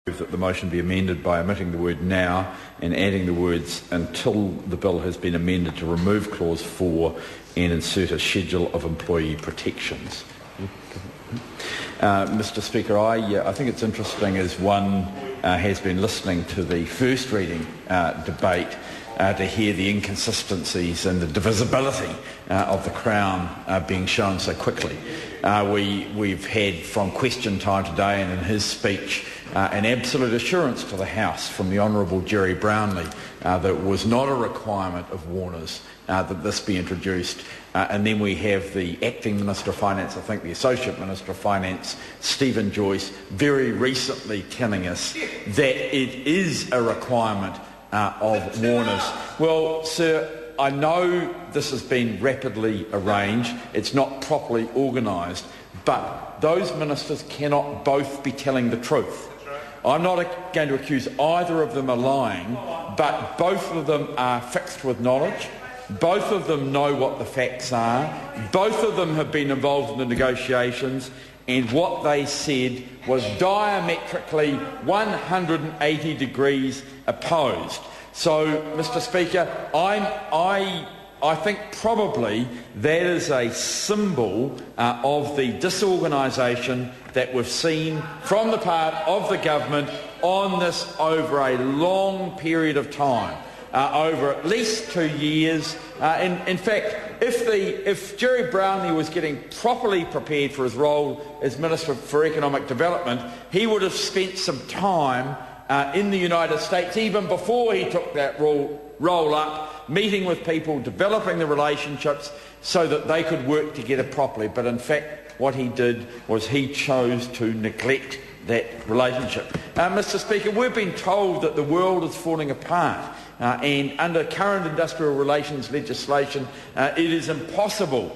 That the motion be amended by omitting the word now and adding the words until the bill has been amended to remove clause 4 and insert a schedule of employee protections. Mr Speaker, I think it's interesting as one has been listening to the first reading debate to hear the inconsistencies and the divisibility of the Crown being shown so quickly. We've had from question time today and in his speech an absolute assurance to the House from the Honourable Jerry Brownlee that it was not a requirement of Warner's that this be introduced. And then we have the Acting Minister of Finance, I think the Associate Minister of Finance, Stephen Joyce, very recently telling us that it is a requirement of Warner's. Well, sir, I know this has been rapidly arranged, it's not properly organised, but those ministers cannot both be telling the truth. I'm not going to accuse either of them of lying, but both of them are fixed with knowledge, both of them know what the facts are, both of them have been involved in the negotiations, and what they said was diametrically 180 degrees opposed. So, Mr Speaker, I think probably that is a symbol of the disorganisation that we've seen from the part of the government on this over a long period of time, over at least 2 years. In fact, if Jerry Brownlee was getting properly prepared for his role as Minister for Economic Development, he would have spent some time in the United States, even before he took that role up, meeting with people, developing the relationships so that they could work together properly. But in fact, what he did was he chose to neglect that relationship. Mr Speaker, we've been told that the world is falling apart and under current industrial relations legislation it is impossible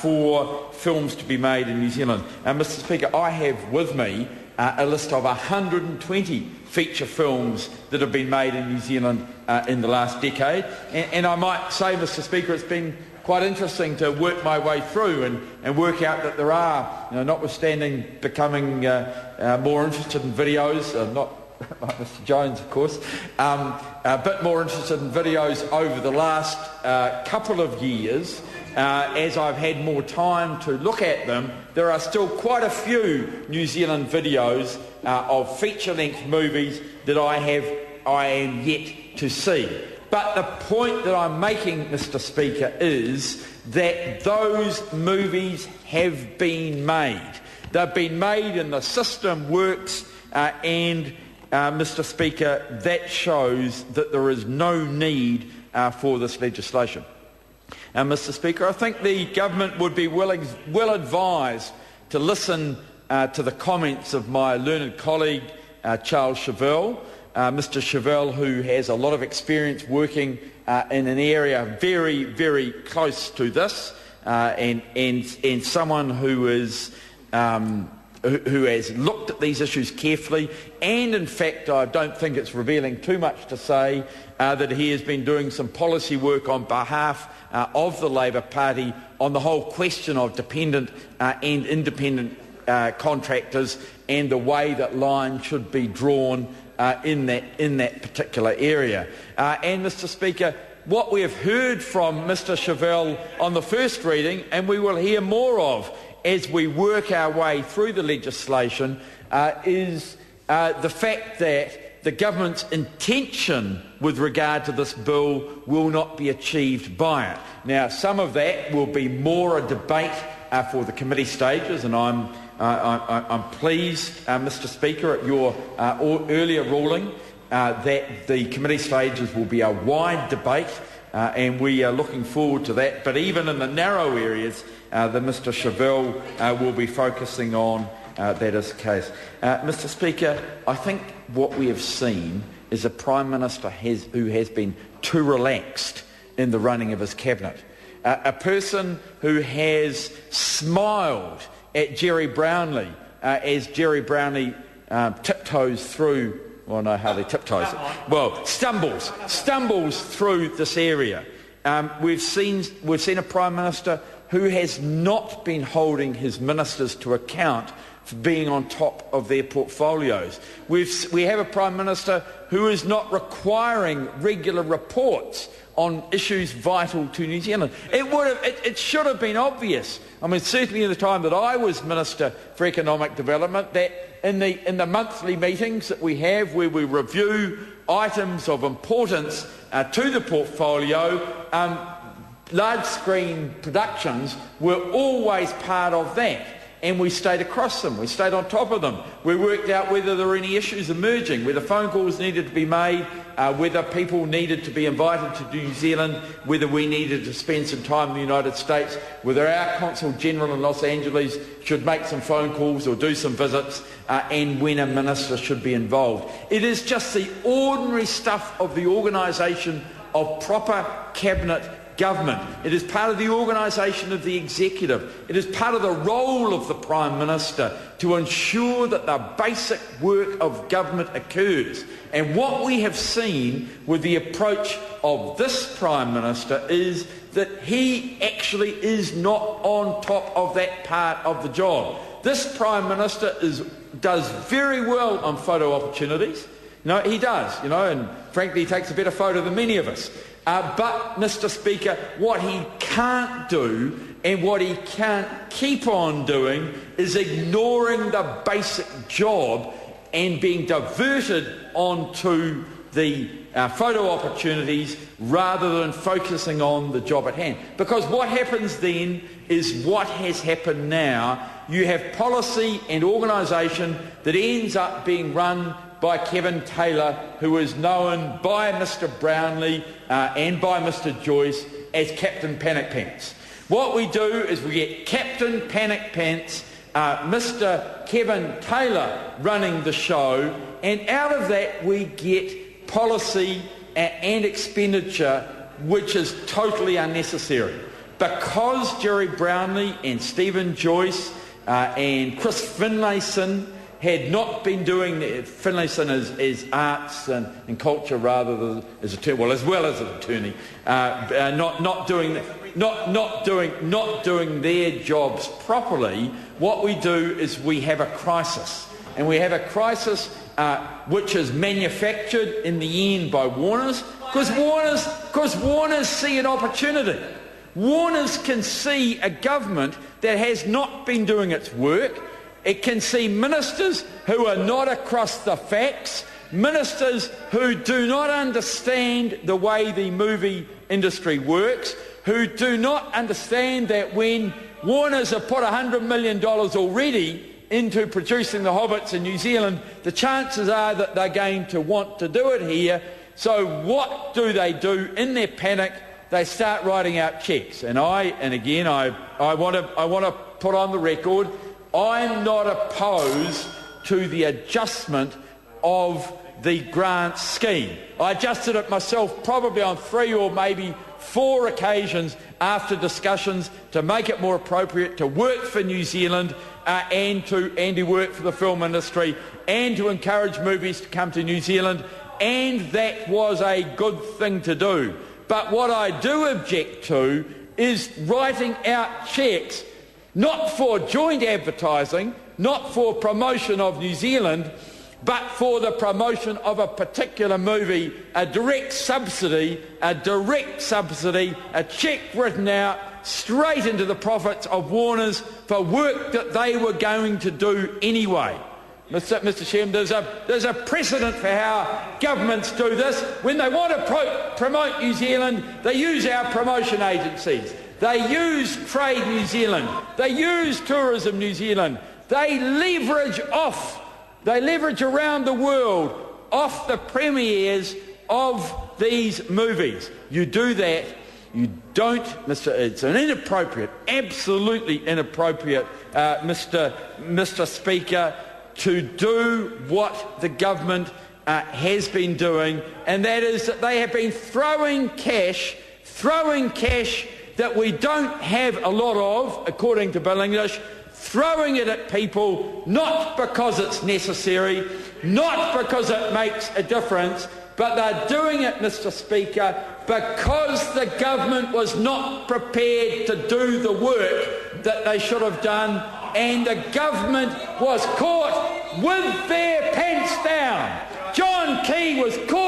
for films to be made in New Zealand. Mr Speaker, I have with me a list of 120 feature films that have been made in New Zealand in the last decade. And I might say, Mr Speaker, it's been quite interesting to work my way through and work out that there are, notwithstanding becoming more interested in videos, not like Mr Jones, of course, a bit more interested in videos over the last couple of years. As I've had more time to look at them, there are still quite a few New Zealand videos of feature-length movies that I am yet to see. But the point that I'm making, Mr Speaker, is that those movies have been made. They've been made and the system works and, Mr Speaker, that shows that there is no need for this legislation. Mr Speaker, I think the government would be well advised to listen to the comments of my learned colleague, Charles Chauvel. Mr Chauvel, who has a lot of experience working in an area very, very close to this, and someone who is who has looked at these issues carefully, and in fact I don't think it's revealing too much to say that he has been doing some policy work on behalf of the Labour Party on the whole question of dependent and independent contractors and the way that lines should be drawn in that particular area. And Mr Speaker, what we have heard from Mr Chauvel on the first reading, and we will hear more of as we work our way through the legislation, is the fact that the government's intention with regard to this bill will not be achieved by it. Now, some of that will be more a debate for the committee stages, and I'm pleased, Mr Speaker, at your earlier ruling that the committee stages will be a wide debate, and we are looking forward to that. But even in the narrow areas that Mr Chauvel will be focusing on, that is the case. Mr Speaker, I think what we have seen is a Prime Minister who has been too relaxed in the running of his cabinet. A person who has smiled at Jerry Brownlee as Jerry Brownlee tiptoes through, well no, hardly tiptoes, well, stumbles through this area. We've seen a Prime Minister who has not been holding his ministers to account for being on top of their portfolios. We have a Prime Minister who is not requiring regular reports on issues vital to New Zealand. It should have been obvious. I mean, certainly in the time that I was Minister for Economic Development, that in the monthly meetings that we have where we review items of importance to the portfolio, large screen productions were always part of that. And we stayed across them, we stayed on top of them. We worked out whether there were any issues emerging, whether phone calls needed to be made, whether people needed to be invited to New Zealand, whether we needed to spend some time in the United States, whether our Consul General in Los Angeles should make some phone calls or do some visits, and when a minister should be involved. It is just the ordinary stuff of the organisation of proper cabinet government. It is part of the organisation of the executive. It is part of the role of the Prime Minister to ensure that the basic work of government occurs. And what we have seen with the approach of this Prime Minister is that he actually is not on top of that part of the job. This Prime Minister does very well on photo opportunities. No, he does, and frankly he takes a better photo than many of us. But, Mr Speaker, what he can't do and what he can't keep on doing is ignoring the basic job and being diverted onto the photo opportunities rather than focusing on the job at hand. Because what happens then is what has happened now. You have policy and organisation that ends up being run by Kevin Taylor, who is known by Mr Brownlee and by Mr Joyce as Captain Panic Pants. What we do is we get Captain Panic Pants, Mr Kevin Taylor running the show, and out of that we get policy and expenditure which is totally unnecessary. Because Jerry Brownlee and Stephen Joyce and Chris Finlayson had not been doing Finlayson as arts and culture rather than as attorney, well as well as an attorney, not doing their jobs properly. What we do is we have a crisis, and we have a crisis which is manufactured in the end by Warners, because Warners see an opportunity. Warners can see a government that has not been doing its work. It can see ministers who are not across the facts, ministers who do not understand the way the movie industry works, who do not understand that when Warners have put $100 million already into producing The Hobbits in New Zealand, the chances are that they're going to want to do it here. So what do? In their panic, they start writing out cheques. And I want to put on the record, I'm not opposed to the adjustment of the grant scheme. I adjusted it myself probably on 3 or maybe 4 occasions after discussions to make it more appropriate to work for New Zealand and to work for the film industry and to encourage movies to come to New Zealand, and that was a good thing to do. But what I do object to is writing out cheques not for joint advertising, not for promotion of New Zealand, but for the promotion of a particular movie, a direct subsidy, a cheque written out straight into the profits of Warners for work that they were going to do anyway. Mr Chairman, there's a precedent for how governments do this. When they want to promote New Zealand, they use our promotion agencies. They use Trade New Zealand. They use Tourism New Zealand. They leverage around the world off the premieres of these movies. You do that. You don't, it's an inappropriate, absolutely inappropriate, Mr Speaker, to do what the government has been doing, and that is that they have been throwing cash that we don't have a lot of, according to Bill English, throwing it at people, not because it's necessary, not because it makes a difference, but they're doing it, Mr Speaker, because the government was not prepared to do the work that they should have done and the government was caught with their pants down. John Key was caught